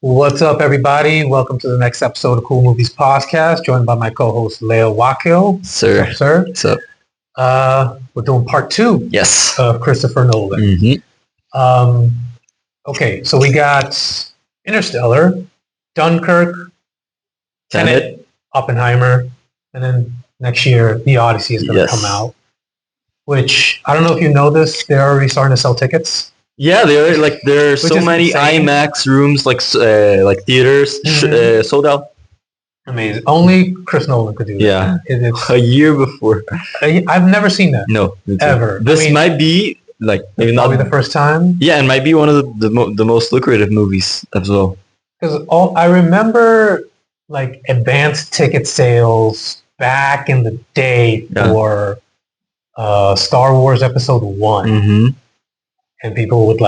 What's up, everybody? Welcome to the next episode of Cool Movies Podcast, joined by my co-host Leo Wakil. Sir. What's up, sir? What's up? We're doing part 2 Yes. of Christopher Nolan. Mm-hmm. Okay, so we got Interstellar, Dunkirk, Tenet, Oppenheimer, and then next year The Odyssey is going to come out. Which, I don't know if you know this, they're already starting to sell tickets. Yeah, there are so many insane. IMAX rooms, like theaters, sold out. Amazing. Only Chris Nolan could do that. Yeah, It's, a year before. I've never seen that. No, ever. This might be maybe probably not the first time. Yeah, and might be one of the most lucrative movies as well. Because I remember advanced ticket sales back in the day for Star Wars Episode 1. Mm-hmm. And people would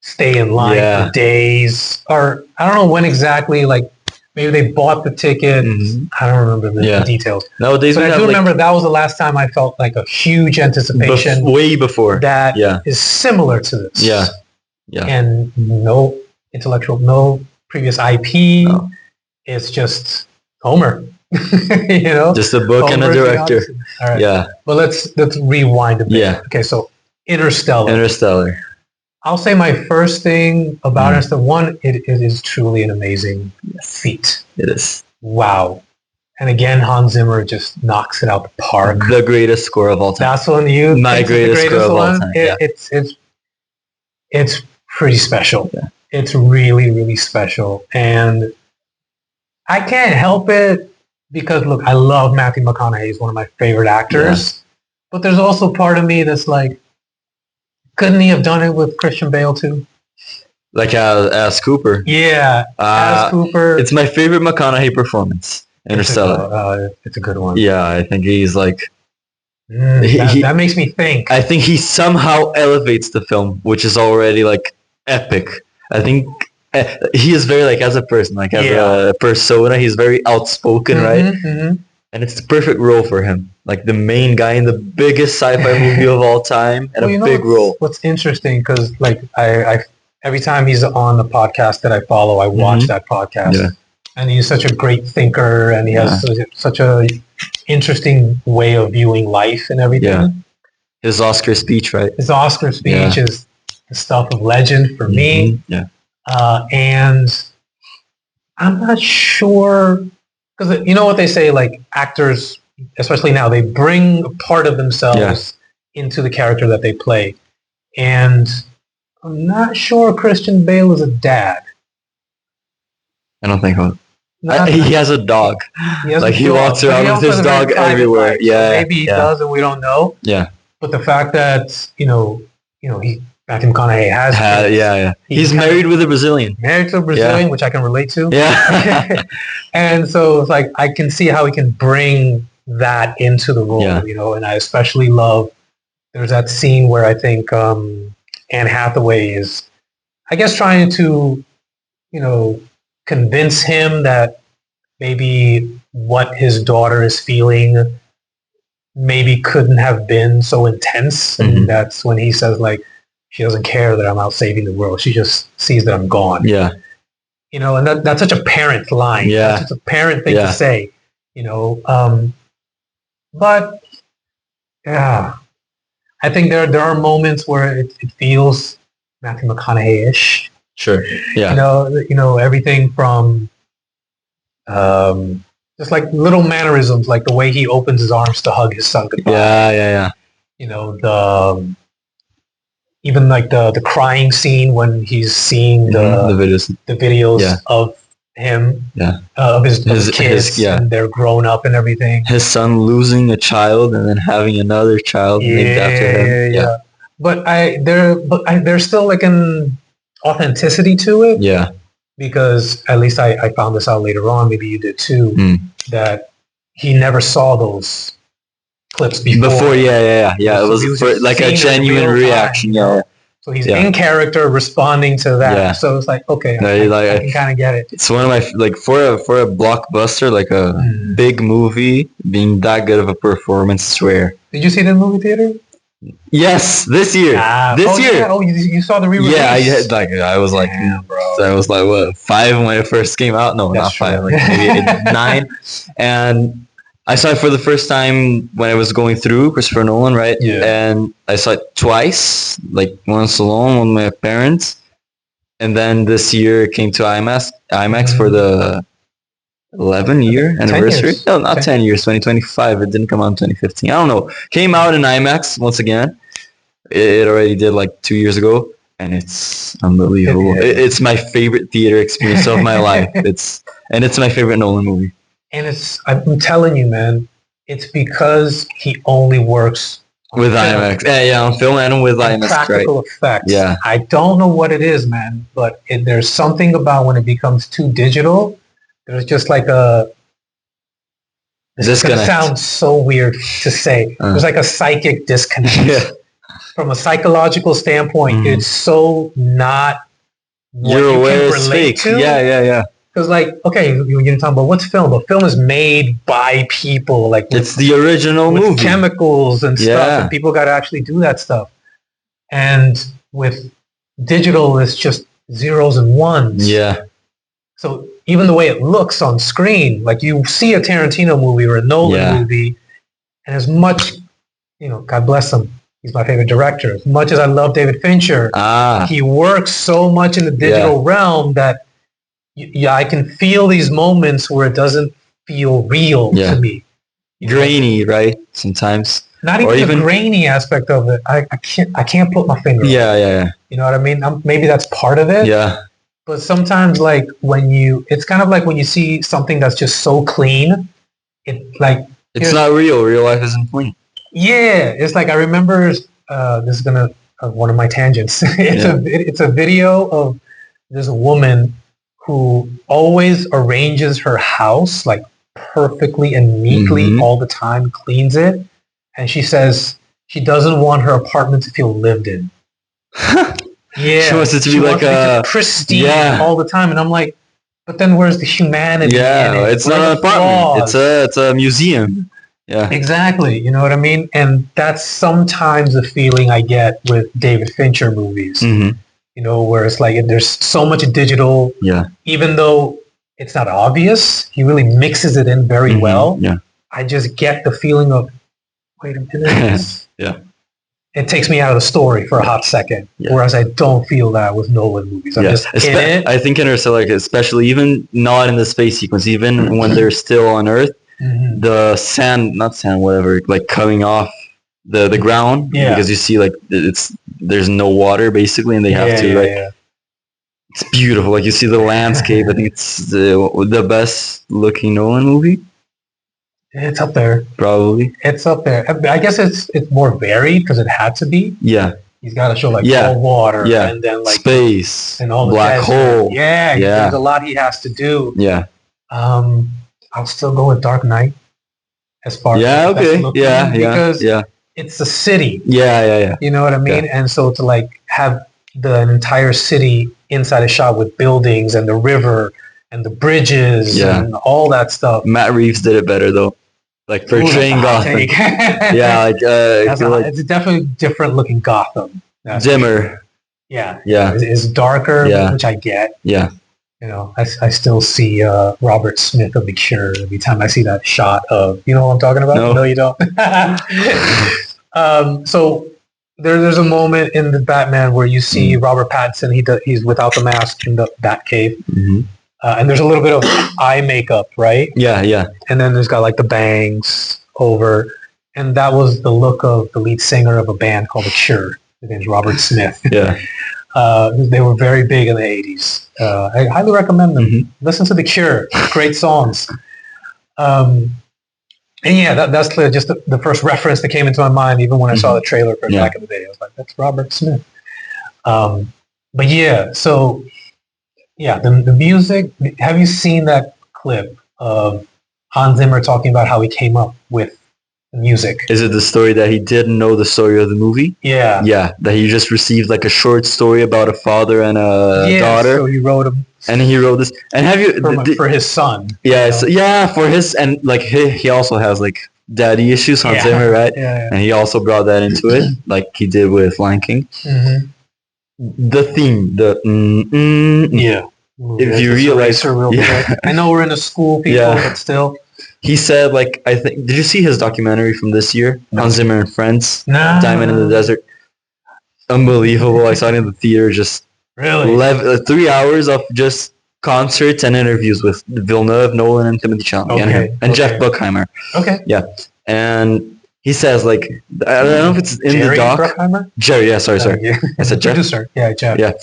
stay in line for days, or I don't know when exactly. Maybe they bought the ticket. Mm-hmm. I don't remember the details. Nowadays, but I do remember that was the last time I felt a huge anticipation. Way before that is similar to this. Yeah. And no previous IP. No. It's just Homer. Just a book and a director. All right. Yeah. Well, let's rewind a bit. Yeah. Okay, so Interstellar. I'll say my first thing about Interstellar. One, it is truly an amazing feat. It is. Wow. And again, Hans Zimmer just knocks it out the park. The greatest score of all time. That's one you. My greatest score of all time. It's pretty special. Yeah. It's really, really special. And I can't help it because, look, I love Matthew McConaughey. He's one of my favorite actors. Yeah. But there's also part of me that's couldn't he have done it with Christian Bale too? As Cooper. Yeah, as Cooper. It's my favorite McConaughey performance. Interstellar. It's a good one. Yeah, I think he's that makes me think. I think he somehow elevates the film, which is already epic. I think he is very as a person, as a persona, he's very outspoken, right? Mm-hmm. And it's the perfect role for him. The main guy in the biggest sci-fi movie of all time, and a big role. What's interesting, because I every time he's on the podcast that I follow, I watch that podcast. Yeah. And he's such a great thinker, and he has such a interesting way of viewing life and everything. Yeah. His Oscar speech, right? His Oscar speech is the stuff of legend for me. Yeah. And I'm not sure, because you know what they say, actors, especially now, they bring a part of themselves into the character that they play. And I'm not sure Christian Bale is a dad. I don't think so. He has a dog. He walks around with his dog everywhere. Life, so maybe he does and we don't know. Yeah. But the fact that, Matthew McConaughey has he's married with a Brazilian. Married to a Brazilian, which I can relate to. Yeah. And so it's I can see how he can bring that into the role, and I especially love, there's that scene where I think Anne Hathaway is, I guess, trying to, convince him that maybe what his daughter is feeling maybe couldn't have been so intense. And that's when he says, she doesn't care that I'm out saving the world. She just sees that I'm gone. Yeah. And that's such a parent line. Yeah. That's such a parent thing to say, But, I think there are moments where it feels Matthew McConaughey-ish. Sure. Yeah. Everything from just little mannerisms, the way he opens his arms to hug his son goodbye. Yeah. Even the crying scene when he's seeing the videos of him, of his kids, and they're grown up and everything. His son losing a child and then having another child named after him. Yeah. But there's still an authenticity to it. Yeah. Because at least I found this out later on, maybe you did too, that he never saw those clips before. Yeah. It was a genuine reaction. Yeah. So he's in character responding to that. Yeah. So it's okay, I can kind of get it. It's one of my, for a blockbuster, a big movie, being that good of a performance, I swear. Did you see it in the movie theater? Yes, this year. This year. Yeah. Oh, you saw the re-release? Yeah, I was like, damn, bro. I was like, what, 5 when it first came out? No, That's not 5, true. like maybe 9. And I saw it for the first time when I was going through Christopher Nolan, right? Yeah. And I saw it twice, like once alone with my parents, and then this year it came to IMAX for the 11-year anniversary. No, not 10 years. 2025. It didn't come out in 2015. I don't know. Came out in IMAX once again. It already did like 2 years ago, and it's unbelievable. It's my favorite theater experience of my life. It's my favorite Nolan movie. And I'm telling you, man, it's because he only works with IMAX. Yeah, on film and with IMAX. Practical effects. Yeah. I don't know what it is, man, but there's something about when it becomes too digital. There's just like this is going to sound so weird to say. There's like a psychic disconnect. Yeah. From a psychological standpoint, it's so not what you're you aware can it's relate fake. to. Yeah. Because, like, okay, you're talking about what's film, but film is made by people. Like, it's the original with movie. Chemicals and stuff, and people got to actually do that stuff. And with digital, it's just zeros and ones. Yeah. So even the way it looks on screen, like you see a Tarantino movie or a Nolan movie, and as much, God bless him, he's my favorite director. As much as I love David Fincher, he works so much in the digital realm that I can feel these moments where it doesn't feel real to me. Grainy, right? Sometimes. Not even the grainy aspect of it. I can't put my finger on it. Yeah. You know what I mean? Maybe that's part of it. Yeah. But sometimes, like, it's kind of like when you see something that's just so clean, it's not real. Real life isn't clean. Yeah, it's like I remember. This is gonna one of my tangents. It's a video of this woman who always arranges her house like perfectly and neatly all the time, cleans it, and she says she doesn't want her apartment to feel lived in. She wants it to be like a pristine all the time, and I'm like, but then where's the humanity? Yeah, it's not an apartment. It's a museum. Yeah, exactly. You know what I mean? And that's sometimes the feeling I get with David Fincher movies. Where it's like there's so much digital. Yeah. Even though it's not obvious, he really mixes it in very well. Yeah. I just get the feeling of, wait a minute. It takes me out of the story for a hot second, whereas I don't feel that with Nolan movies. I'm just in it. I think Interstellar, especially even not in the space sequence, even when they're still on Earth, the not sand, whatever, like coming off the ground, because you see like there's no water basically, and they have to it's beautiful. Like you see the landscape. I think it's the best looking Nolan movie. It's up there. Probably. It's up there. I guess it's more varied because it had to be. Yeah. He's got to show like all water and then like space and all the black hole. Yeah. There's a lot he has to do. Yeah. I'll still go with Dark Knight as far as because it's a city. Yeah. You know what I mean? Yeah. And so to like have the entire city inside a shot with buildings and the river and the bridges and all that stuff. Matt Reeves did it better though. Like portraying Gotham. It's definitely different looking Gotham. Dimmer. Yeah. It's darker, which I get. Yeah. I still see Robert Smith of The Cure every time I see that shot of, you know what I'm talking about? No you don't. So there's a moment in the Batman where you see Robert Pattinson. He's without the mask in the Batcave. And there's a little bit of eye makeup, right? Yeah. And then there's got like the bangs over. And that was the look of the lead singer of a band called The Cure. His name's Robert Smith. Yeah. They were very big in the 80s. I highly recommend them. Listen to The Cure. Great songs. And that's just the first reference that came into my mind, even when I saw the trailer for back in the day. I was like, that's Robert Smith. But yeah, so... Yeah, the music. Have you seen that clip of Hans Zimmer talking about how he came up with the music? Is it the story that he didn't know the story of the movie? Yeah. Yeah, that he just received like a short story about a father and a daughter. So he wrote him. And he wrote this. And have you... For his son. Yeah, for his... And like he also has like daddy issues, Hans Zimmer, right? Yeah. And he also brought that into it, like he did with Lion King. Mm-hmm. The theme, yeah. If you realize, I know we're in a school, people, but still. He said, like, I think, did you see his documentary from this year? No. Hans Zimmer and Friends, Diamond in the Desert. Unbelievable. I saw it in the theater, just really 3 hours of just concerts and interviews with Villeneuve, Nolan, and Timothy Chalamet, and Jeff Buckheimer. Okay. Yeah. And he says, like, I don't know if it's in Jerry the doc. Bruckheimer? Jerry, yeah, sorry. Yeah. I said Jeff. Producer. Yeah, Jeff. Yeah.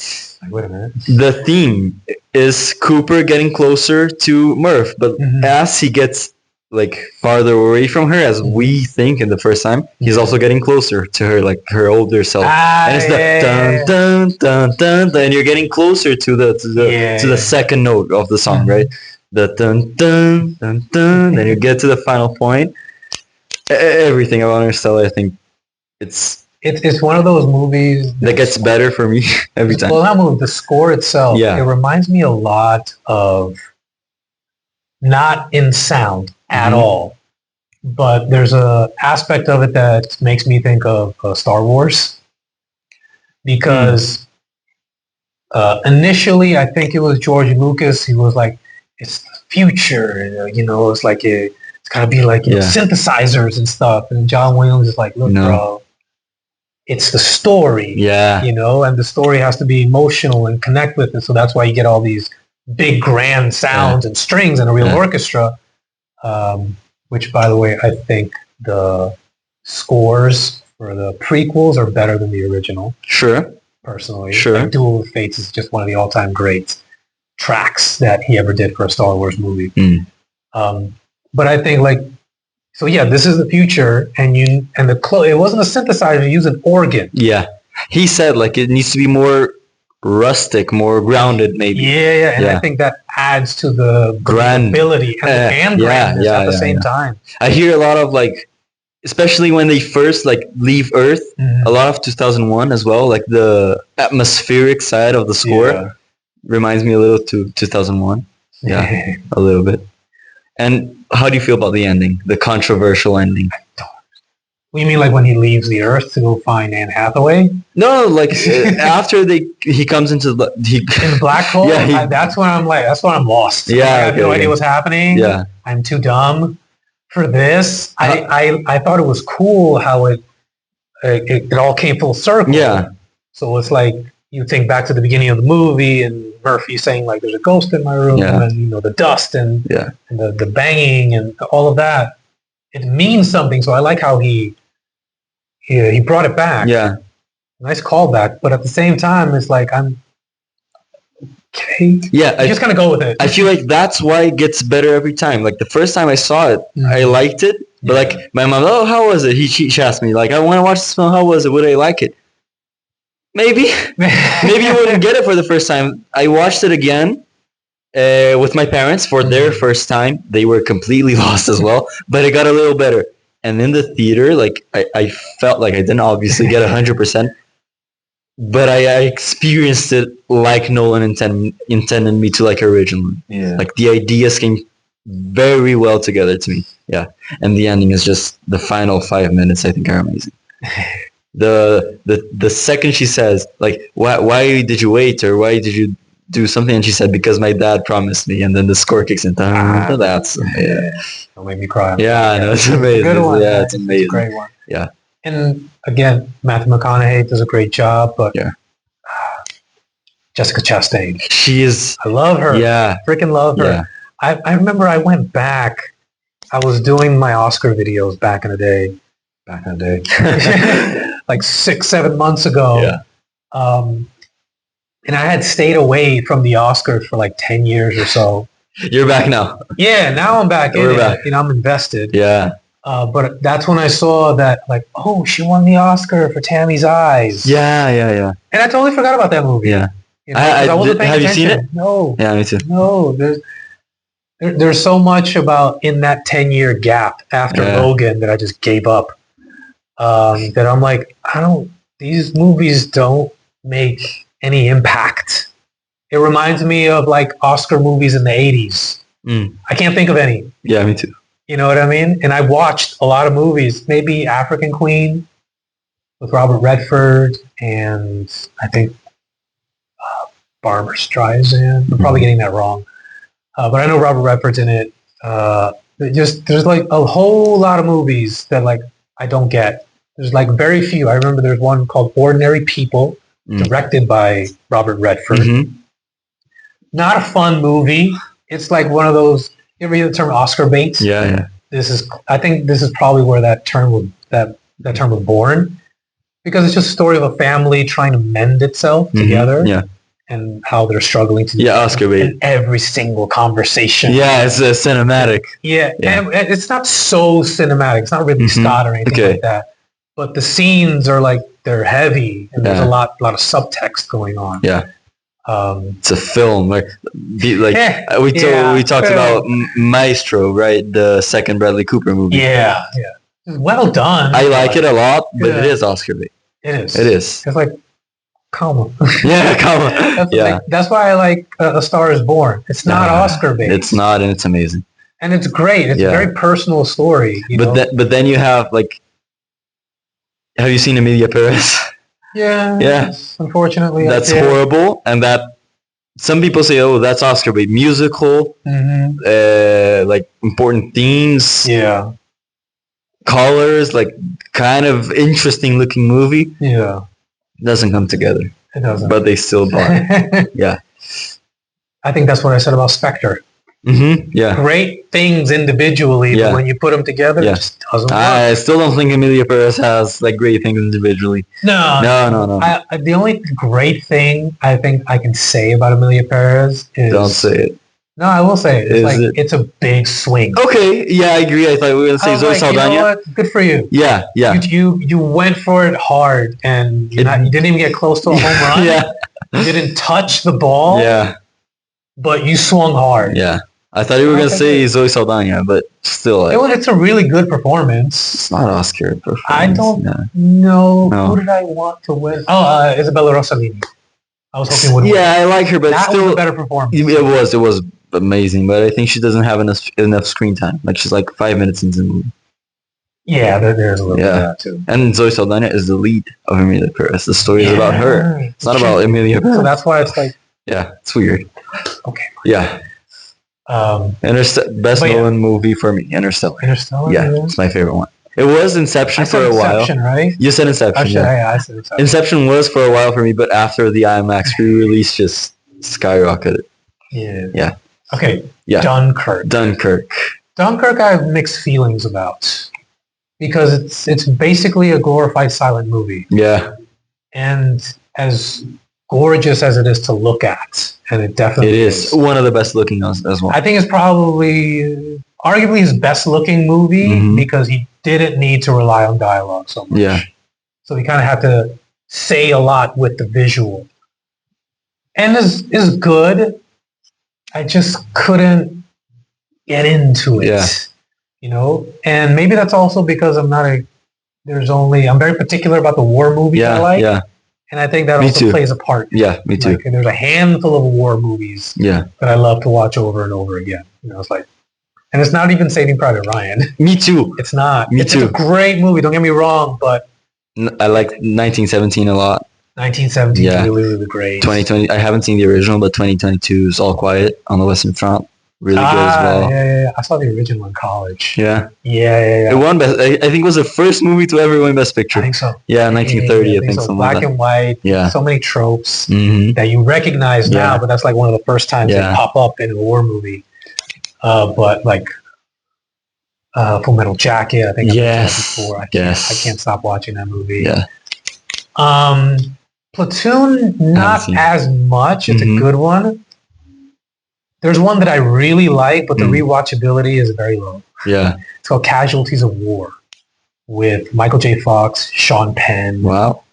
Like, wait a minute. The theme is Cooper getting closer to Murph, but as he gets like farther away from her, as we think in the first time, he's also getting closer to her, like her older self. And it's the dun dun dun dun, and you're getting closer to the second note of the song, right? The dun dun dun dun. Then you get to the final point. Everything about Interstellar, I think it's one of those movies that gets better for me every time. Well, that movie, the score itself, it reminds me a lot of, not in sound at all, but there's a aspect of it that makes me think of Star Wars, because initially I think it was George Lucas. He was like, it's the future, it's like it's gotta be like synthesizers and stuff, and John Williams is like, look, bro, it's the story, and the story has to be emotional and connect with it. So that's why you get all these big grand sounds and strings and a real orchestra, which, by the way, I think the scores for the prequels are better than the original. Sure. Personally. Sure. Like Duel of Fates is just one of the all-time great tracks that he ever did for a Star Wars movie. But I think, like, so this is the future, and it wasn't a synthesizer, you use an organ. Yeah. He said, like, it needs to be more rustic, more grounded, maybe. And I think that adds to the ability and grandness at the same time. I hear a lot of, like, especially when they first, like, leave Earth, a lot of 2001 as well, like the atmospheric side of the score reminds me a little to 2001. Yeah, a little bit. And how do you feel about the ending, the controversial ending? What, you mean like when he leaves the Earth to go find Anne Hathaway? No, like after he comes into the in the black hole. That's when I'm lost. I have no idea what's happening. Yeah, I'm too dumb for this. I thought it was cool how it all came full circle. Yeah. So it's like you think back to the beginning of the movie and Murphy saying like, "There's a ghost in my room," and the dust and the banging and all of that. It means something. So I like how he brought it back. Yeah. Nice callback. But at the same time, it's like, I'm okay. Yeah. I just kind of go with it. I feel like that's why it gets better every time. Like the first time I saw it, I liked it. But like my mom, oh, how was it? She asked me, like, I want to watch this film. How was it? Would I like it? Maybe. Maybe you wouldn't get it for the first time. I watched it again with my parents for their first time. They were completely lost as well, but it got a little better. And in the theater, like I felt like I didn't obviously get 100%, but I experienced it like Nolan intended me to, like originally. Yeah. Like the ideas came very well together to me. Yeah. And the ending is just the final 5 minutes, I think, are amazing. The second she says, like, why did you wait, or why did you do something, and she said, because my dad promised me, and then the score kicks in. That's It'll make me cry. Yeah, no, it's amazing. It's a good one. Yeah, it's amazing. It's a great one. Yeah. And again, Matthew McConaughey does a great job, but Jessica Chastain. She is. I love her. Yeah. Freaking love her. Yeah. I remember I went back. I was doing my Oscar videos back in the day. Like 6-7 months ago. Yeah. And I had stayed away from the Oscars for like 10 years or so. You're back now. Yeah, now I'm back We're back. I'm invested. Yeah. But that's when I saw that, like, oh, she won the Oscar for Tammy's Eyes. Yeah. And I totally forgot about that movie. Yeah. I wasn't paying have attention. you seen it? No. Yeah, me too. No, there's so much about in that 10-year gap after Logan that I just gave up. That I'm like, these movies don't make any impact. It reminds me of like Oscar movies in the 80s. I can't think of any. Yeah, me too. You know what I mean? And I watched a lot of movies, maybe African Queen with Robert Redford and I think Barbara Streisand. I'm probably getting that wrong. But I know Robert Redford's in it. There's like a whole lot of movies that like I don't get. There's like very few. I remember there's one called Ordinary People, directed by Robert Redford. Mm-hmm. Not a fun movie. It's like one of those. You ever hear the term Oscar bait? Yeah. I think this is probably where that term was born, because it's just a story of a family trying to mend itself together. Yeah. And how they're struggling to do Oscar bait in every single conversation. Yeah, it's cinematic. Yeah. And it's not so cinematic. It's not Ridley Scott or anything like that. But the scenes are like they're heavy, and there's a lot of subtext going on. Yeah. It's a film. We talked about Maestro, right? The second Bradley Cooper movie. Yeah. Well done. I like it a lot, but it is Oscar bait. It is. It's like. Comma. That's why I like A Star Is Born. It's not Oscar based. It's not, and it's amazing. And it's great. It's a very personal story. But then you have have you seen Emilia Perez? Yeah. Unfortunately, that's horrible, and that some people say, oh, that's Oscar bait. Musical, like important themes. Yeah. Colors, like kind of interesting looking movie. Yeah. Doesn't come together. It doesn't. But they still bought it. Yeah. I think that's what I said about Spectre. Mm-hmm. Yeah. Great things individually, but when you put them together, it just doesn't work. I still don't think Emilia Perez has like great things individually. No. The only great thing I think I can say about Emilia Perez is... Don't say it. No, I will say it. It's a big swing. Okay, yeah, I agree. I thought we were going to say Zoe Saldana. You know what? Good for you. Yeah. You went for it hard, and you didn't even get close to a home run. Yeah. You didn't touch the ball. Yeah. But you swung hard. Yeah. I thought you were going to say Zoe Saldana, but still. It's a really good performance. It's not Oscar performance. I don't know. Who did I want to win? Oh, Isabella Rossellini. I was hoping would win. Yeah, I like her, but that still was a better performance. It was amazing, but I think she doesn't have enough screen time. Like she's like 5 minutes into the movie. Yeah, there's a little bit of that too. And Zoe Saldana is the lead of Emilia Perez. The story is about her. It's not about Emilia Perez. So that's why it's like... Yeah, it's weird. Okay. Yeah. Best Nolan movie for me, Interstellar. Yeah, it's my favorite one. It was Inception for a while. Inception, right? You said Inception. Yeah, I said Inception. Inception was for a while for me, but after the IMAX re-release, just skyrocketed. Yeah. Okay. Yeah. Dunkirk. I have mixed feelings about, because it's basically a glorified silent movie. Yeah. And as gorgeous as it is to look at, and it definitely is one of the best looking as well. I think it's probably arguably his best looking movie, because he didn't need to rely on dialogue so much. Yeah. So he kind of had to say a lot with the visual. And is good. I just couldn't get into it. And maybe that's also because I'm very particular about the war movies I like. Yeah. And I think that also plays a part. Yeah, me too. There's a handful of war movies that I love to watch over and over again. It's like, and it's not even Saving Private Ryan. Me too. It's not. Me It's too. a great movie. Don't get me wrong, but I like 1917 a lot. 1917 is really great. 2020. I haven't seen the original, but 2022 is All Quiet on the Western Front. Really good as well. Yeah. I saw the original in college. Yeah. Yeah. It won best. I think it was the first movie to ever win Best Picture. I think so. Yeah, 1930. I think so. Black and white. Yeah. So many tropes that you recognize now, but that's like one of the first times they pop up in a war movie. But like Full Metal Jacket, I think I've mentioned that before. I can't stop watching that movie. Yeah. Platoon, not as much. It's a good one. There's one that I really like, but the rewatchability is very low. Yeah. It's called Casualties of War with Michael J. Fox, Sean Penn. Wow.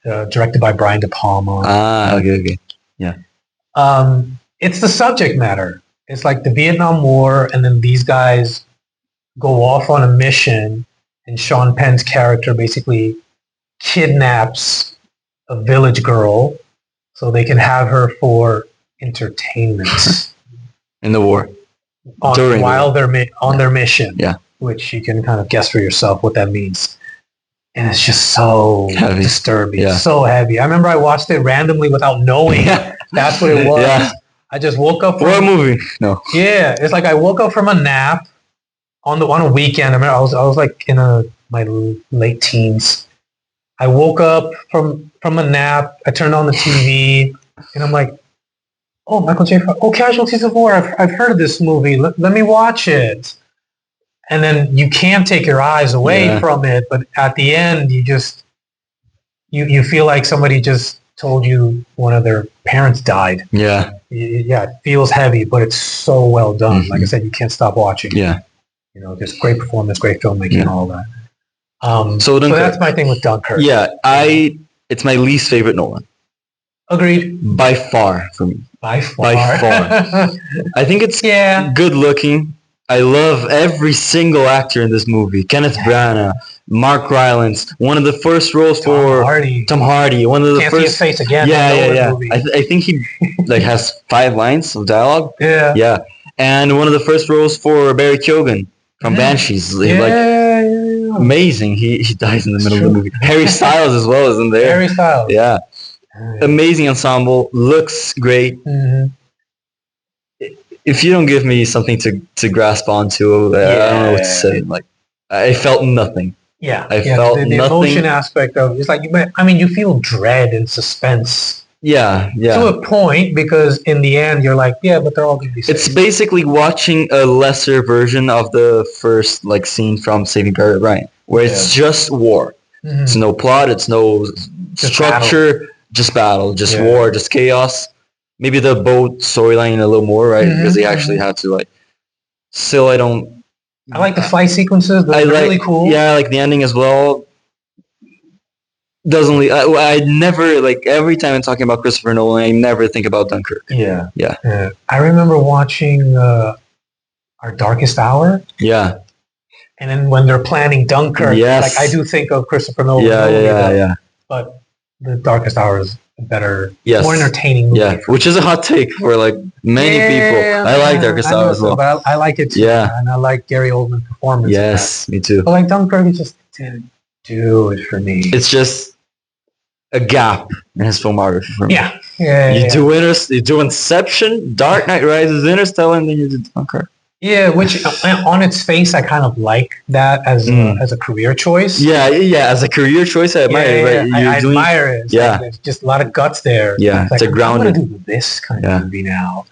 Directed by Brian De Palma. Okay. Yeah. It's the subject matter. It's like the Vietnam War, and then these guys go off on a mission, and Sean Penn's character basically kidnaps a village girl so they can have her for entertainment. In the war. while they're on their mission. Yeah. Which you can kind of guess for yourself what that means. And it's just so heavy. Disturbing, so heavy. I remember I watched it randomly without knowing that's what it was. Yeah. I just woke up from a movie. No. Yeah, it's like I woke up from a nap on a weekend. I remember I was like in my late teens. I woke up from a nap. I turned on the TV, and I'm like, "Oh, Michael J. Fox. Oh, Casualties of War. I've heard of this movie. Let me watch it." And then you can't take your eyes away from it, but at the end, you just you feel like somebody just told you one of their parents died. Yeah, it feels heavy, but it's so well done. Like I said, you can't stop watching. Yeah, just great performance, great filmmaking, and all that. So that's my thing with Dunkirk. Yeah, it's my least favorite Nolan. Agreed. By far for me. By far. I think it's good looking. I love every single actor in this movie. Kenneth Branagh, Mark Rylance, one of the first roles for Tom Hardy. One of the Can't first. See his face again. Yeah. I think he has 5 lines of dialogue. Yeah. And one of the first roles for Barry Keoghan from Banshees. Amazing. He dies in the middle of the movie. Harry Styles as well is in there. Harry Styles. Yeah. Amazing ensemble. Looks great. If you don't give me something to grasp onto, I don't know what to say. Like, I felt nothing. Yeah, I felt the nothing. emotion aspect of it's like you feel dread and suspense. Yeah. To a point, because in the end you're like, but they're all going to be safe. It's basically watching a lesser version of the first scene from Saving Private Ryan, where it's just war. It's no plot. It's no structure. Just battle. Just war. Just chaos. Maybe the boat storyline a little more, right? Because they actually had to Still, I like the fight sequences. They're really cool. Yeah, I like the ending as well. I never every time I'm talking about Christopher Nolan, I never think about Dunkirk. Yeah. I remember watching Our Darkest Hour. Yeah. And then when they're planning Dunkirk, I do think of Christopher Nolan. Yeah. But The Darkest Hour is better, more entertaining movie. Yeah, which is a hot take for many people. I like Darkest Hour as well. But I like it too. Yeah. And I like Gary Oldman's performance. Yes, me too. But Dunkirk, it just didn't do it for me. It's just a gap in his filmography for me. You do Inception, Dark Knight Rises, Interstellar, and then you do Dunkirk. Yeah, which on its face, I kind of like that as a career choice. Yeah, as a career choice, I admire it. Right? I admire it. There's just a lot of guts there. Yeah, it's a grounded. I'm going to do this kind of movie now,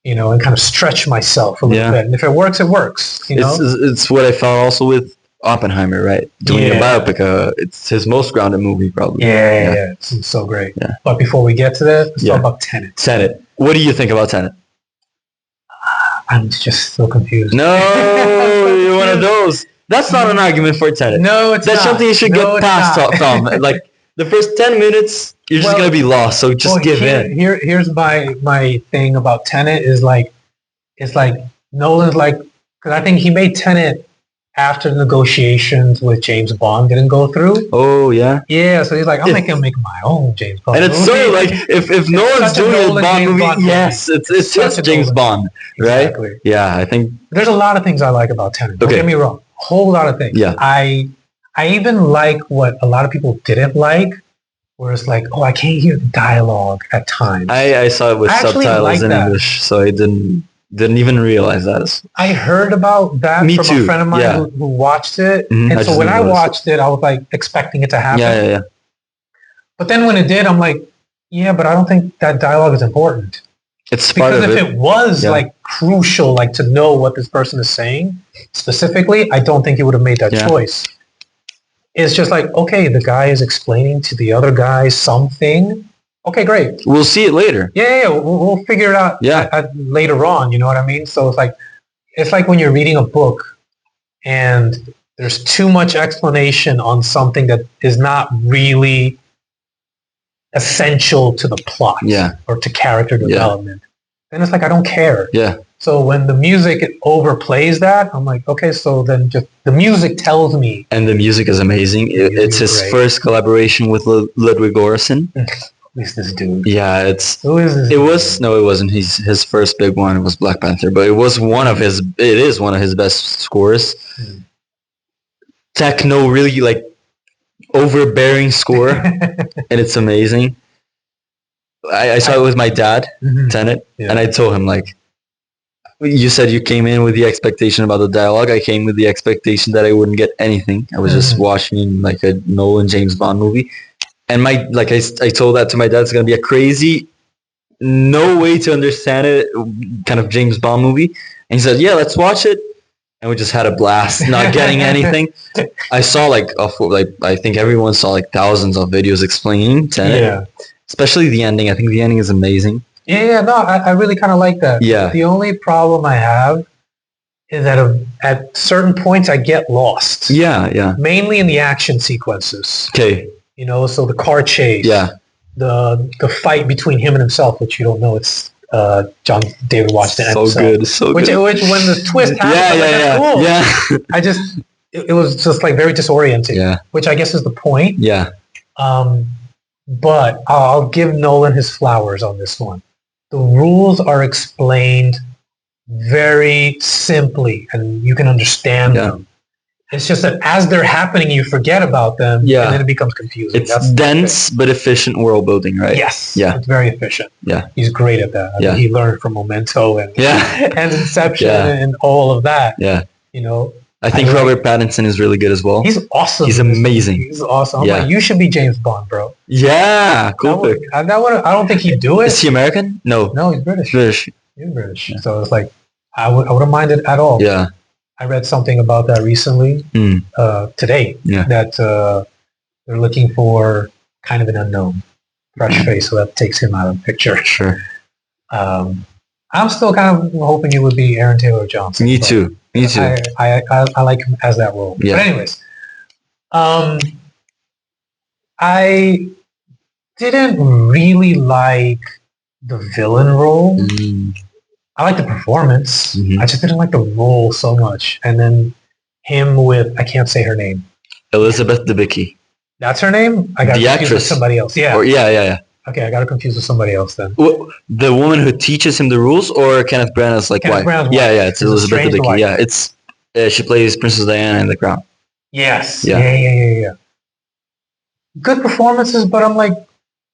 and kind of stretch myself a little bit. And if it works, it works. It's what I found also with Oppenheimer, right? Doing a biopic, it's his most grounded movie, probably. Yeah. It's so great. Yeah. But before we get to that, let's talk about Tenet. What do you think about Tenet? I'm just so confused. No, you're one of those. That's not an argument for Tenet. No, it's That's not. something you should get past, Tom. The first 10 minutes, you're just going to be lost, so just give in. Here's my thing about Tenet is it's Nolan's because I think he made Tenet after the negotiations with James Bond didn't go through. Oh, yeah? Yeah, so he's like, I'm making my own James Bond movie. And it's so if Nolan's doing a Bond movie, yes, it's just James Bond, right? Exactly. Yeah, I think... There's a lot of things I like about Tenet. Don't get me wrong. A whole lot of things. Yeah. I even like what a lot of people didn't like, where it's I can't hear the dialogue at times. I saw it with subtitles in English, so I didn't even realize that. I heard about that from a friend of mine who watched it. And so when I watched it, I was expecting it to happen. Yeah. But then when it did, I'm like, but I don't think that dialogue is important. It's because if it was crucial, to know what this person is saying specifically, I don't think he would have made that choice. It's just okay, the guy is explaining to the other guy something. Okay, great. We'll see it later. Yeah. We'll figure it out later on. You know what I mean? So it's like when you're reading a book and there's too much explanation on something that is not really essential to the plot or to character development. Then it's I don't care. Yeah. So when the music overplays that, I'm like, okay, so then just the music tells me. And the music is amazing. It's his first collaboration with Ludwig Göransson. Who is this dude? Yeah, Who is this? It was no, it wasn't. His first big one was Black Panther, but it was one of his. It is one of his best scores. Techno, really like overbearing score, and it's amazing. I saw it with my dad, Tenet, and I told him like, you said you came in with the expectation about the dialogue. I came with the expectation that I wouldn't get anything. I was just watching like a Nolan James Bond movie, and I told that to my dad. It's gonna be a crazy, no way to understand it, kind of James Bond movie. And he said, "Yeah, let's watch it." And we just had a blast, not getting anything. I saw I think everyone saw like thousands of videos explaining Tenet. Yeah. Especially the ending. I think the ending is amazing. Yeah, no, I really kind of like that. Yeah. The only problem I have is that at certain points I get lost. Yeah. Mainly in the action sequences. Okay. So the car chase. Yeah. The fight between him and himself, which you don't know, it's John David Washington. So good. Which when the twist happened, cool. Yeah. It was just like very disorienting. Yeah. Which I guess is the point. Yeah. But I'll give Nolan his flowers on this one. The rules are explained very simply, and you can understand them. It's just that as they're happening, you forget about them, and then it becomes confusing. It's dense but efficient world building, right? Yes. Yeah. It's very efficient. Yeah. He's great at that. I mean, he learned from Memento and Inception and all of that. Yeah. I think Robert Pattinson is really good as well. He's awesome. He's amazing. He's awesome. I'm like, you should be James Bond, bro. Yeah, cool pick. I don't think he'd do it. Is he American? No, he's British. He's British. Yeah. So it's like, I wouldn't mind it at all. Yeah. I read something about that recently, today, that they're looking for kind of an unknown, fresh face, so that takes him out of the picture. Sure. I'm still kind of hoping it would be Aaron Taylor Johnson. Me too. I like him as that role. Yeah. But anyways, I didn't really like the villain role. I like the performance. I just didn't like the role so much. And then him with, I can't say her name. Elizabeth Debicki. That's her name? I got confused with somebody else. Yeah. Yeah. Okay, I got her confused with somebody else then. The woman who teaches him the rules, or Kenneth Branagh's wife? Yeah, it's Elizabeth Debicki. Yeah, it's she plays Princess Diana in The Crown. Yes. Yeah. Good performances, but I'm like,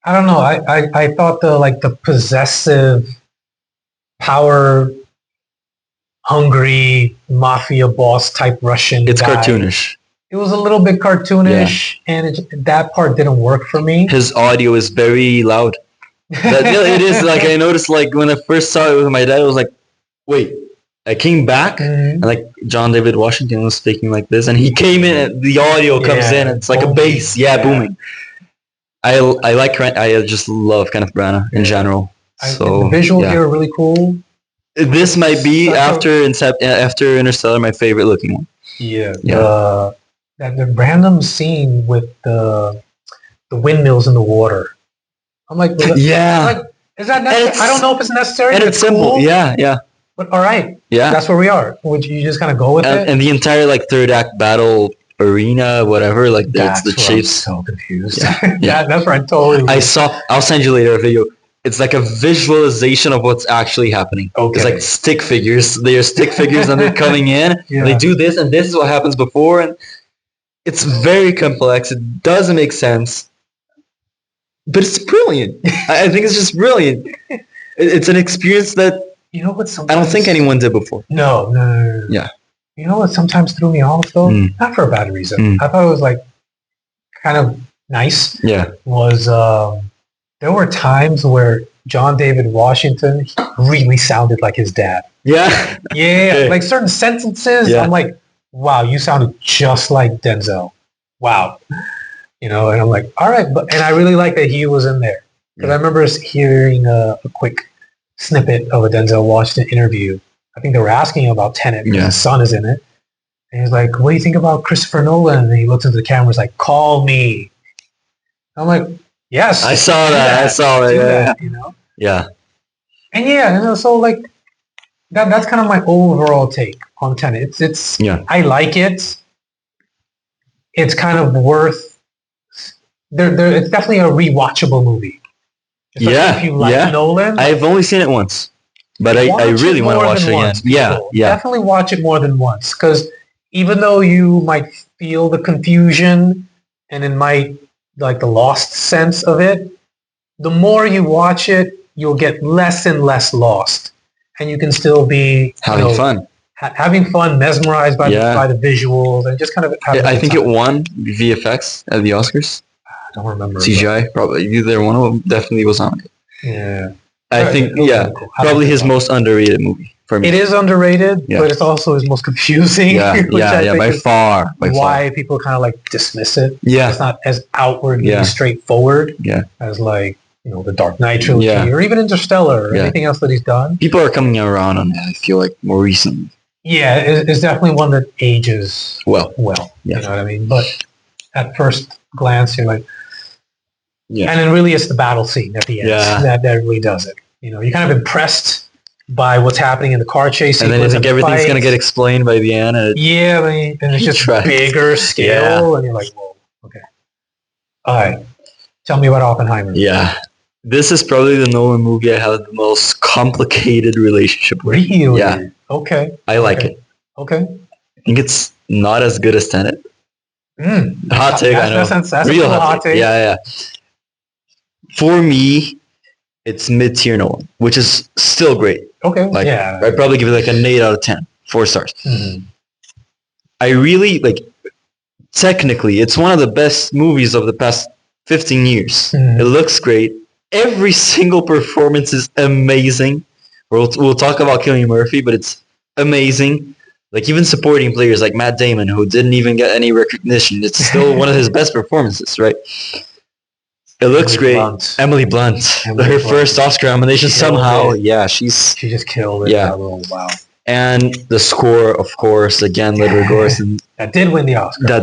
I don't know. I thought the possessive, power hungry mafia boss type Russian. It's guy. Cartoonish. It was a little bit cartoonish, and that part didn't work for me. His audio is very loud. It is like I noticed when I first saw it with my dad, I was like, wait. I came back and John David Washington was speaking like this, and he came in and the audio comes in and it's like booming. A bass, booming. I just love Kenneth Branagh in general. So the visuals here are really cool. This might be after Interstellar my favorite looking one. Yeah. The random scene with the windmills in the water. I'm like, is that necessary? I don't know if it's necessary. And it's simple. Cool. Yeah. But all right. Yeah. That's where we are. Would you just kind of go with it? And the entire third act battle arena, whatever, that's the shapes. I'm so confused. Yeah. That's where I totally. I'll send you later a video. It's like a visualization of what's actually happening. Okay. It's like stick figures. They are stick figures and they're coming in. And they do this and this is what happens before. And it's very complex. It doesn't make sense. But it's brilliant. I think it's just brilliant. It's an experience that I don't think anyone did before. No. Yeah. You know what sometimes threw me off though? Not for a bad reason. I thought it was kind of nice. Yeah. Was there were times where John David Washington really sounded like his dad. Yeah. Yeah. Like certain sentences, I'm like, wow, you sounded just like Denzel. Wow. And I'm like, all right. And I really like that he was in there. Because I remember hearing a quick snippet of a Denzel Washington interview. I think they were asking about Tenet because his son is in it. And he's like, what do you think about Christopher Nolan? And he looks into the camera and is like, call me. I'm like, yes. I saw that. Yeah. Yeah. And so that's kind of my overall take on Tenet. It's I like it. It's kind of worth it's definitely a rewatchable movie. Especially if you like Nolan. I've only seen it once, but I really want to watch it again. Yeah. Definitely watch it more than once, because even though you might feel the confusion and it might, like, the lost sense of it, the more you watch it, you'll get less and less lost, and you can still be having fun. Having fun, mesmerized by the visuals, and just kind of. I think it won VFX at the Oscars. I don't remember. CGI, probably either one of them definitely was on it. Yeah, I think cool. Probably his most underrated movie for me. It is underrated, but it's also his most confusing. Yeah, by far. Why people kind of like dismiss it. Yeah, it's not as outwardly straightforward. As like the Dark Knight trilogy or even Interstellar or anything else that he's done. People are coming around on it. I feel like more recently. Yeah, it's definitely one that ages well. Yeah. You know what I mean? But at first glance, you're like, and then really it's the battle scene at the end that really does it. You're kind of impressed by what's happening in the car chase and then you think everything's going to get explained by the end. And it's just bigger scale, and you're like, whoa, okay. All right, tell me about Oppenheimer. Yeah. This is probably the Nolan movie I have the most complicated relationship with. Really? Yeah. Okay. I like it. Okay. I think it's not as good as Tenet. Hot take, I know. That's real hot take. Yeah. For me, it's mid-tier Nolan, which is still great. Okay. I'd probably give it like an 8 out of 10. 4 stars. Mm-hmm. I really, technically, it's one of the best movies of the past 15 years. Mm-hmm. It looks great. Every single performance is amazing. We'll talk about Cillian Murphy, but it's amazing. Like, even supporting players like Matt Damon, who didn't even get any recognition, it's still one of his best performances, right? It looks great. Emily Blunt, her first Oscar nomination somehow. Yeah, she just killed it. Yeah. Wow. And the score, of course, again, Ledward Gorson. That did win the Oscar. I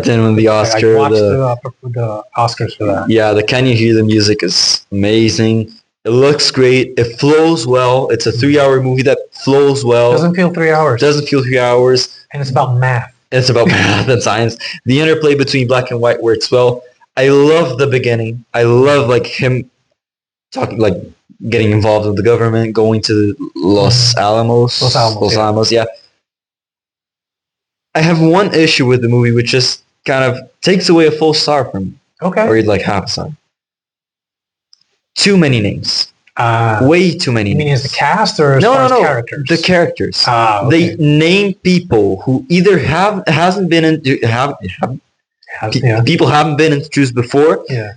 watched the Oscars for that. Yeah, the Can You Hear the Music is amazing. It looks great. It flows well. It's a 3-hour movie that flows well. Doesn't feel 3 hours. And it's about math. It's about math and science. The interplay between black and white works well. I love the beginning. I love him talking, getting involved with the government, going to Los Alamos. Los Alamos, yeah. I have one issue with the movie, which just kind of takes away a full star from me. Okay. Or half a star. Too many names. Way too many names. You mean as the cast or as far as characters? The characters. Okay. They name people who either people haven't been introduced before. Yeah.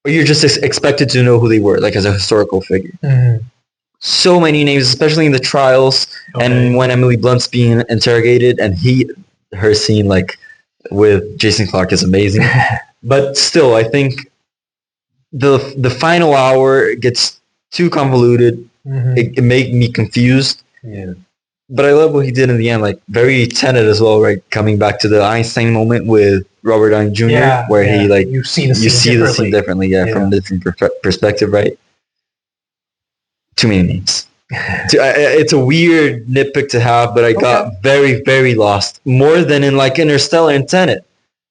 Or you're just expected to know who they were, as a historical figure. Mm-hmm. So many names, especially in the trials, and when Emily Blunt's being interrogated, and her scene with Jason Clarke is amazing. But still, I think the final hour gets too convoluted. Mm-hmm. It made me confused. Yeah. But I love what he did in the end, very Tenet as well, right? Coming back to the Einstein moment with Robert Downey Jr., where he you see the scene differently, from a different perspective, right? Too many names. It's a weird nitpick to have, but I got very, very lost, more than in Interstellar and Tenet,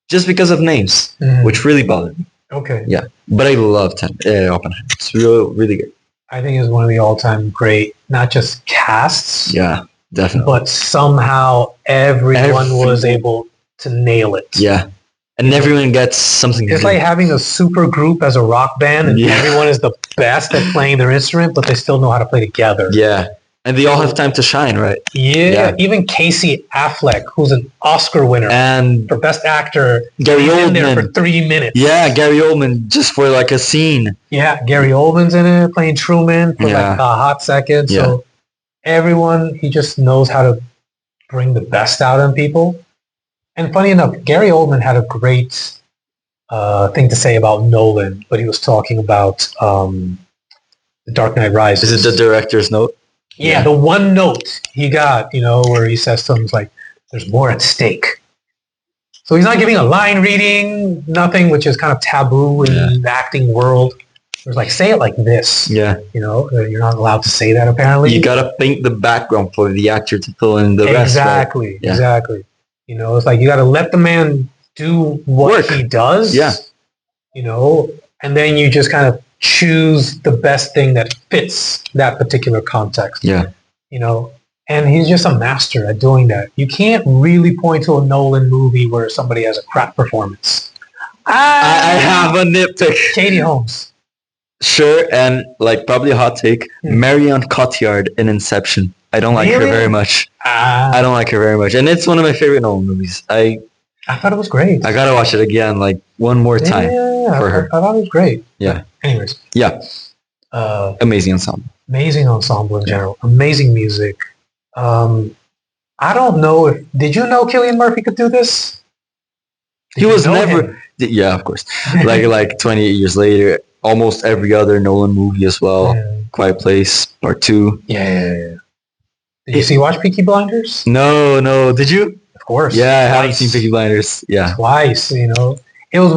just because of names, which really bothered me. Okay. Yeah, but I love Oppenheimer. It's really good. I think it's one of the all-time great, not just casts. Yeah, definitely. But somehow everyone was able to nail it. Yeah. And everyone gets something. It's like having a super group as a rock band, and everyone is the best at playing their instrument, but they still know how to play together. Yeah. And they all have time to shine, right? Yeah. Even Casey Affleck, who's an Oscar winner and for Best Actor, Gary Oldman in there for 3 minutes. Yeah, Gary Oldman just for a scene. Yeah, Gary Oldman's in it playing Truman for a hot second. So everyone, he just knows how to bring the best out in people. And funny enough, Gary Oldman had a great thing to say about Nolan, but he was talking about The Dark Knight Rises. Is it the director's note? Yeah, the one note he got, where he says something like, there's more at stake. So he's not giving a line reading, nothing, which is kind of taboo in the acting world. It was say it like this. Yeah. You're not allowed to say that, apparently. You got to paint the background for the actor to fill in the rest. Exactly, exactly. It's you got to let the man do what he does. Yeah. And then you just kind of choose the best thing that fits that particular context. Yeah. You know, and he's just a master at doing that. You can't really point to a Nolan movie where somebody has a crap performance. I have a nitpick. Katie Holmes. Sure, and like probably a hot take. Marion Cotillard in Inception. I don't like her very much. I don't like her very much, and it's one of my favorite Nolan movies. I thought it was great. I gotta watch it again, like one more time for her. I thought it was great. Yeah. Anyways. Yeah. Amazing ensemble. Amazing ensemble in general. Amazing music. I don't know if did you know Cillian Murphy could do this? He was never. Yeah, of course. like 28 years later, almost every other Nolan movie as well. Yeah. Quiet Place Part 2. Yeah. Did you watch Peaky Blinders? No. Did you? Of course. Yeah, I haven't seen Peaky Blinders. Yeah. Twice, you know. It was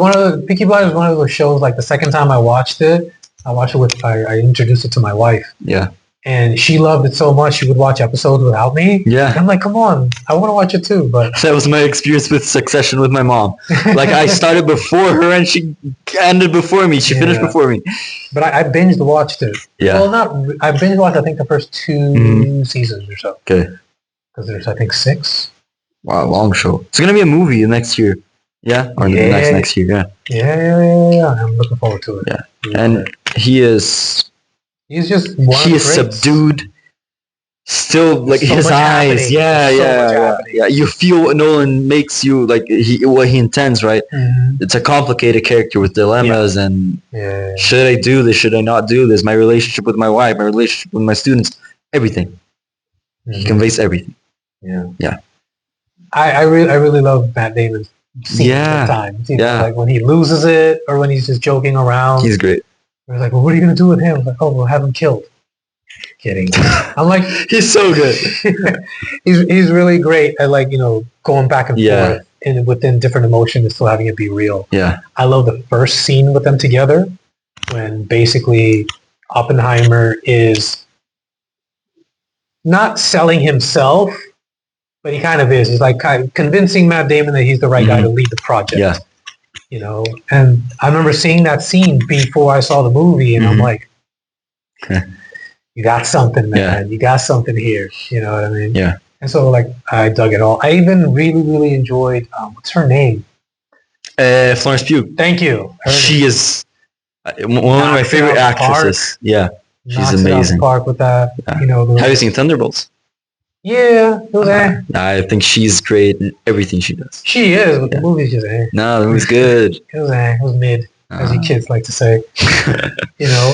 Peaky Blinders was one of those shows, like the second time I watched it I introduced it to my wife. Yeah. And she loved it so much she would watch episodes without me. Yeah. And I'm like, come on, I want to watch it too. But that was my experience with Succession with my mom. Like I started before her and she ended before me. She finished before me. But I binge watched it. Yeah. Well, I binge watched I think the first 2 seasons or so. Okay. Because there's I think 6. Wow, long show. It's gonna be a movie next year. Yeah. Or next year. Yeah. Yeah. I'm looking forward to it. Yeah. And he's just subdued. Still, like so his eyes, yeah. You feel what Nolan makes you like. What he intends, right? Mm-hmm. It's a complicated character with dilemmas and should I do this? Should I not do this? My relationship with my wife, my relationship with my students, everything. Mm-hmm. He conveys everything. Yeah. I really love Matt Damon's scenes sometimes. Like when he loses it or when he's just joking around. He's great. We're like, well, what are you gonna do with him? I'm like, oh, we'll have him killed. Kidding. I'm like, he's so good. he's really great at going back and forth and within different emotions and still having it be real. Yeah. I love the first scene with them together when basically Oppenheimer is not selling himself, but he kind of is. He's like kind of convincing Matt Damon that he's the right guy to lead the project. Yeah. You know, and I remember seeing that scene before I saw the movie, and I'm like, you got something, man. Yeah. You got something here. You know what I mean? Yeah. And so, I dug it all. I even really, really enjoyed, what's her name? Florence Pugh. Thank you. She is one of my favorite actresses. Yeah. She's amazing. Park with that. Yeah. You know, have you seen Thunderbolts? Yeah, it was I think she's great in everything she does. She is, but the movie's just No, the movie's good. It was mid, as you kids like to say. You know,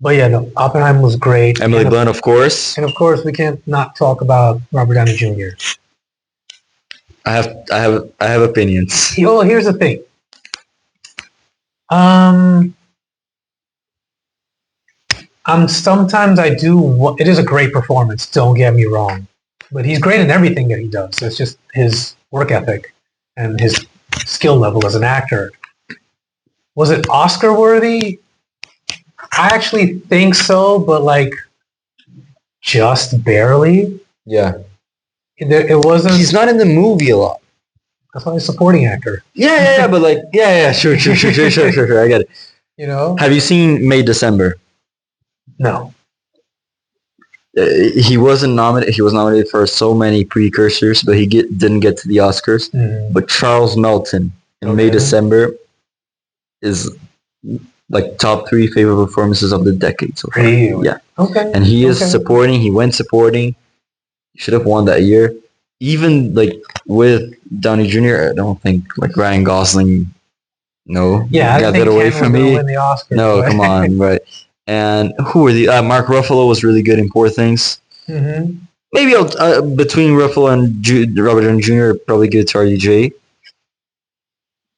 but Oppenheimer was great. Emily Blunt, of course. And of course, we can't not talk about Robert Downey Jr. I have opinions. Here's the thing. Sometimes it is a great performance, don't get me wrong. But he's great in everything that he does. It's just his work ethic and his skill level as an actor. Was it Oscar worthy? I actually think so, but just barely. Yeah. It wasn't. He's not in the movie a lot. That's why he's a supporting actor. Yeah, but sure. I get it. You know? Have you seen May December? No. He wasn't nominated. He was nominated for so many precursors, but he didn't get to the Oscars. Mm. But Charles Melton in May December is top 3 favorite performances of the decade so far. Really? Yeah. Okay. And he is supporting. He went supporting. He should have won that year. Even with Downey Jr., I don't think Ryan Gosling. No. Yeah, got that away from me. Win the Oscar, no, come on, right. And who were the Mark Ruffalo was really good in Poor Things. Mm-hmm. Maybe between Ruffalo and Robert Downey Jr., probably give it to RDJ.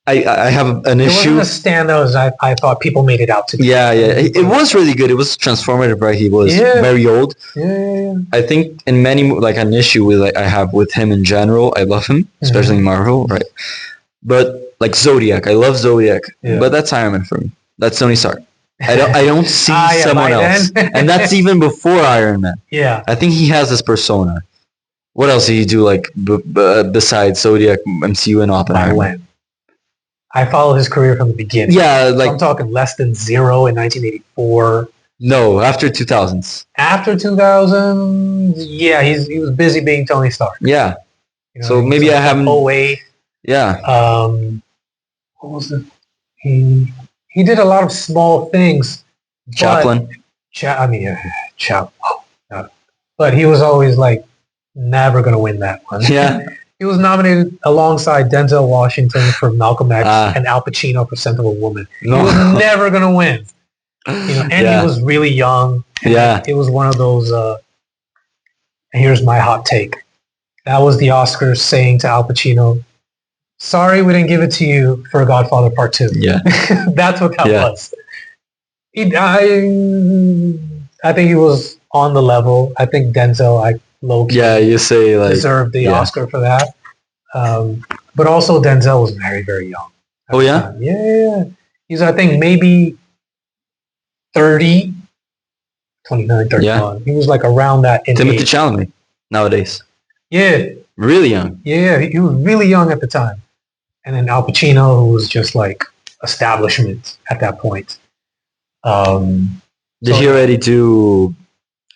I have an issue. It wasn't a standout as I thought people made it out to be. Yeah. It was really good. It was transformative, right? He was very old. Yeah. I think in many an issue with I have with him in general. I love him, especially in Marvel, right? But Zodiac, I love Zodiac, but that's Iron Man for me. That's Tony Stark. I don't see someone else, and that's even before Iron Man. Yeah, I think he has this persona. What else did he do besides Zodiac, MCU, and Oppenheimer? I followed his career from the beginning. Yeah, like I'm talking less than zero in 1984. No, after 2000s. After 2000, yeah, he was busy being Tony Stark. Yeah. You know, so maybe I haven't. 08. Yeah. What was it? He did a lot of small things. Chaplin. But he was always like never going to win that one. Yeah. He was nominated alongside Denzel Washington for Malcolm X and Al Pacino for Scent of a Woman. No. He was never going to win. You know, and he was really young. Yeah. It was one of those, here's my hot take. That was the Oscars saying to Al Pacino, sorry we didn't give it to you for Godfather Part 2. Yeah. That's what that was. I think he was on the level. I think Denzel, low-key, you say like deserved the Oscar for that. But also Denzel was very, very young. Oh, yeah? Yeah. He's, I think, maybe 30, 29, 31. Yeah. He was like around that. Timothée Chalamet nowadays. Yeah. Really young. Yeah, he was really young at the time. And then Al Pacino, who was just like establishment at that point. Did he already do,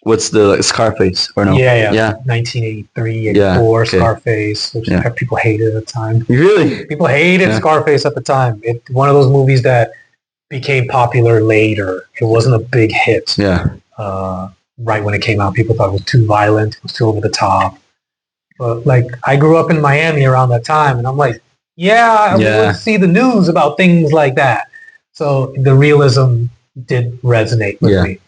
what's the, Scarface or no? Yeah. 1983, 84, Scarface, which people hated at the time. Really? People hated Scarface at the time. One of those movies that became popular later. It wasn't a big hit. Yeah. Right when it came out, people thought it was too violent. It was too over the top. But like, I grew up in Miami around that time, and I'm like, I would see the news about things like that. So the realism did resonate with me.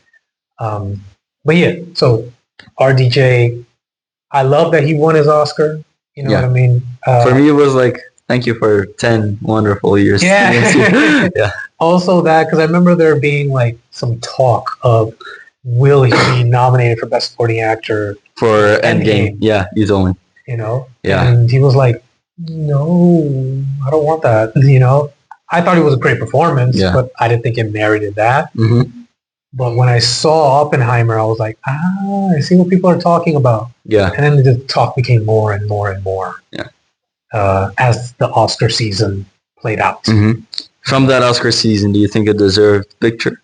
But so RDJ, I love that he won his Oscar. You know what I mean? For me, it was like, thank you for 10 wonderful years. Yeah. Also that, because I remember there being like some talk of, will he be nominated for Best Supporting Actor for Endgame? Yeah, you told me. You know? Yeah. And he was like, no, I don't want that. You know? I thought it was a great performance, but I didn't think it merited that. Mm-hmm. But when I saw Oppenheimer, I was like, I see what people are talking about. Yeah. And then the talk became more and more and more. Yeah. As the Oscar season played out. Mm-hmm. From that Oscar season, do you think it deserved picture?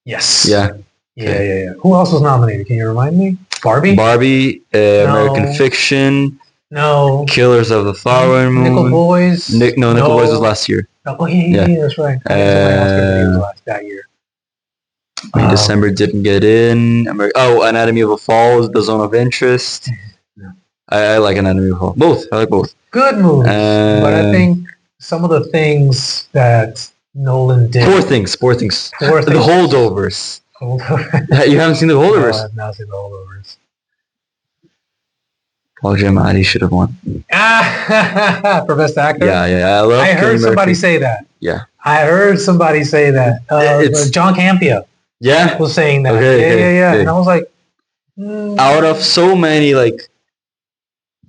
Yes. Yeah. Yeah. Who else was nominated? Can you remind me? Barbie? No. American Fiction. No. Killers of the Flower Moon. Nickel Boys. Nickel Boys was last year. Oh, yeah, that's right. That year. December didn't get in. Anatomy of a Fall, The Zone of Interest. No. I like Anatomy of a Fall. Both. I like both. Good movies. But I think some of the things that Nolan did. Poor things. The Holdovers. You haven't seen The Holdovers? No, I've not seen The Holdovers. Paul Giamatti should have won. For Best Actor? Yeah. I heard somebody say that. Yeah. I heard somebody say that. John Campea. Yeah. Was saying that. Okay. And I was like, out of so many like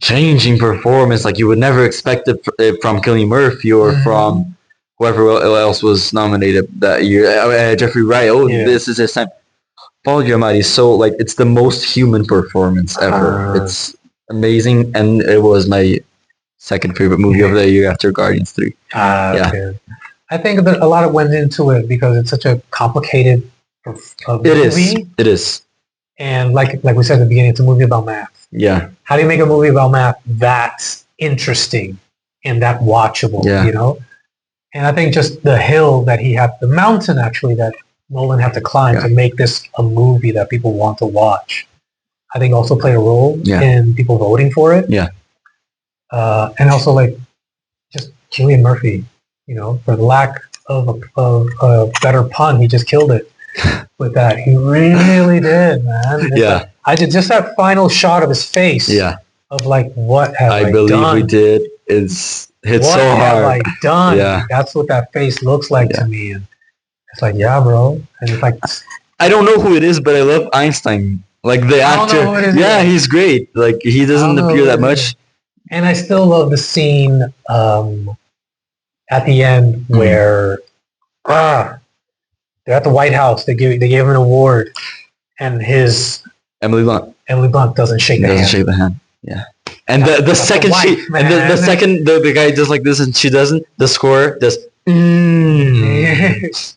changing performance, like you would never expect it from Cillian Murphy or from whoever else was nominated that year. Jeffrey Wright. This is his time. Paul Giamatti is so like, it's the most human performance ever. It's amazing, and it was my second favorite movie of the year after Guardians 3. Okay. I think that a lot of went into it because it's such a complicated movie. It is. And like we said at the beginning, it's a movie about math. Yeah. How do you make a movie about math that's interesting and that watchable, you know? And I think just the hill that the mountain actually that Nolan had to climb to make this a movie that people want to watch, I think also played a role in people voting for it. Yeah. And also like just Cillian Murphy, you know, for the lack of a better pun, he just killed it with that. He really did, man. I did just that final shot of his face. Yeah. Of like, what have I done? I believe we did is hit so hard. What have I done? Yeah. That's what that face looks like to me. And it's like, yeah, bro. And it's like, I don't know who it is, but I love Einstein. Like the actor. Yeah, he's great. Like he doesn't appear that much. And I still love the scene at the end where they're at the White House. They gave him an award, and Emily Blunt doesn't shake the hand. Yeah. And the second wife, she and the second the guy does like this and she doesn't, the score does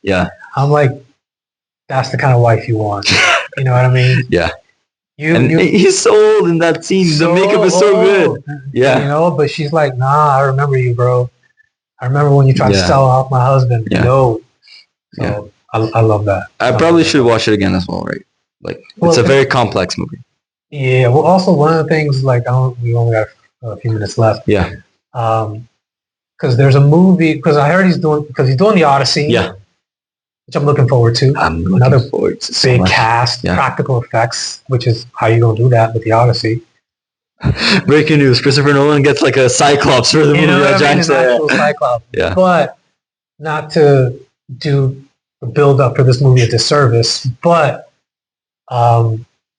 yeah. I'm like, that's the kind of wife you want. You know what I mean? Yeah. And he's so old in that scene. The makeup is so good. Yeah. You know, but she's like, nah, I remember you, bro. I remember when you tried to sell out my husband. Yeah. No. So I love that. I probably should watch it again as well, right? Like, it's a very complex movie. Yeah. Well, also one of the things, like, we only got a few minutes left. Yeah. Because there's a movie, because I heard he's doing the Odyssey. Yeah. Which I'm looking forward to. I'm looking forward to so big much. cast, practical effects, which is how you gonna do that with the Odyssey. Breaking news: Christopher Nolan gets like a Cyclops for the movie. An actual Cyclops. Yeah. But not to do the build up for this movie a disservice, but the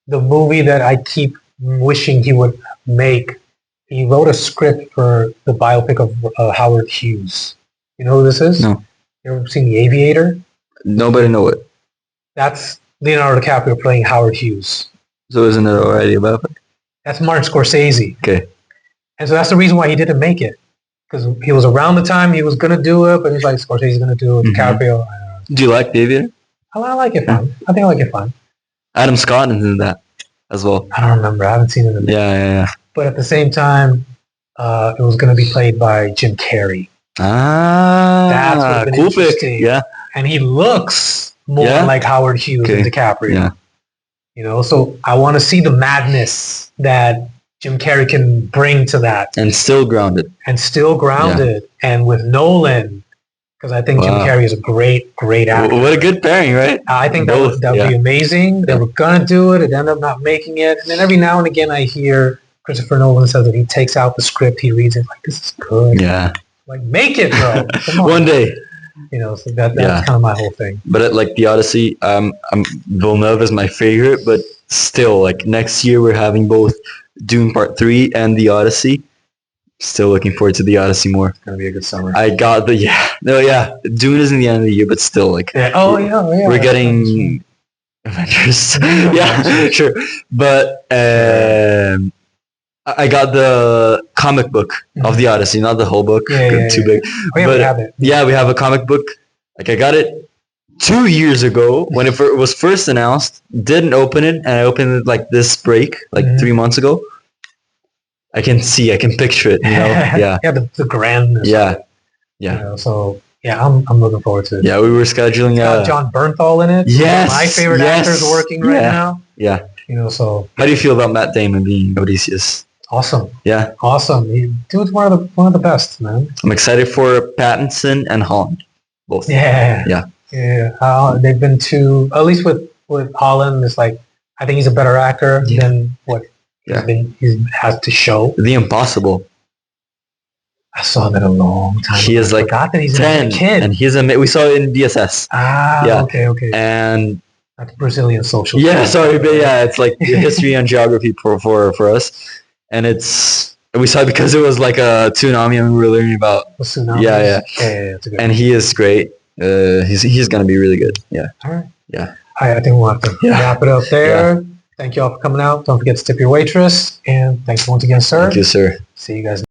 movie that I keep wishing he would make, he wrote a script for the biopic of Howard Hughes. You know who this is? No. You ever seen The Aviator? Nobody know it. That's Leonardo DiCaprio playing Howard Hughes. So isn't it already about it? That's Martin Scorsese. Okay. And so that's the reason why he didn't make it. Because he was around the time he was going to do it, but he's like, Scorsese's going to do it. DiCaprio. Do you like The Aviator? I like it fine. I think I like it fine. Adam Scott is in that as well. I don't remember. I haven't seen it in Yeah. But at the same time, it was going to be played by Jim Carrey. That's cool pick. Yeah. And he looks more like Howard Hughes than DiCaprio. Yeah. You know, so I want to see the madness that Jim Carrey can bring to that. And still grounded. And with Nolan, because I think Jim Carrey is a great actor. What a good pairing, right? I think that would be amazing. They were going to do it. It ended up not making it. And then every now and again I hear Christopher Nolan says that he takes out the script, he reads it, like, this is good. Yeah. Like, make it, bro. Come on. One day. You know, so that's kind of my whole thing. But like the Odyssey, Villeneuve is my favorite, but still, like, next year we're having both Dune Part 3 and the Odyssey. Still looking forward to the Odyssey more. It's going to be a good summer. I got the, Dune is in the end of the year, but still, like, we're getting Avengers. Yeah, sure. But I got the comic book of the Odyssey, not the whole book. Too big. We have it. Yeah, we have a comic book. Like, I got it 2 years ago when it was first announced. Didn't open it, and I opened it like this break, like 3 months ago. I can picture it. You know, yeah. Yeah, the grandness. Yeah. You know, so I'm looking forward to it. Yeah, we were scheduling. It's got John Bernthal in it. Yes, my favorite actors working right now. Yeah. You know, so. How do you feel about Matt Damon being Odysseus? Awesome. Yeah. Awesome. Dude's one of the best, man. I'm excited for Pattinson and Holland. Both. Yeah. Yeah. Yeah. They've been at least with Holland, it's like, I think he's a better actor than what he has to show. The Impossible. I saw that a long time ago. He is like 10, a kid. and we saw it in DSS. Okay. And that's Brazilian social. Yeah, sorry, but it's like history and geography for us. And we saw it because it was like a tsunami, and we were learning about the tsunami. Yeah. It's a good and he is great. He's gonna be really good. Yeah. All right. Yeah. I think we'll have to wrap it up there. Yeah. Thank you all for coming out. Don't forget to tip your waitress, and thanks once again, sir. Thank you, sir. See you guys.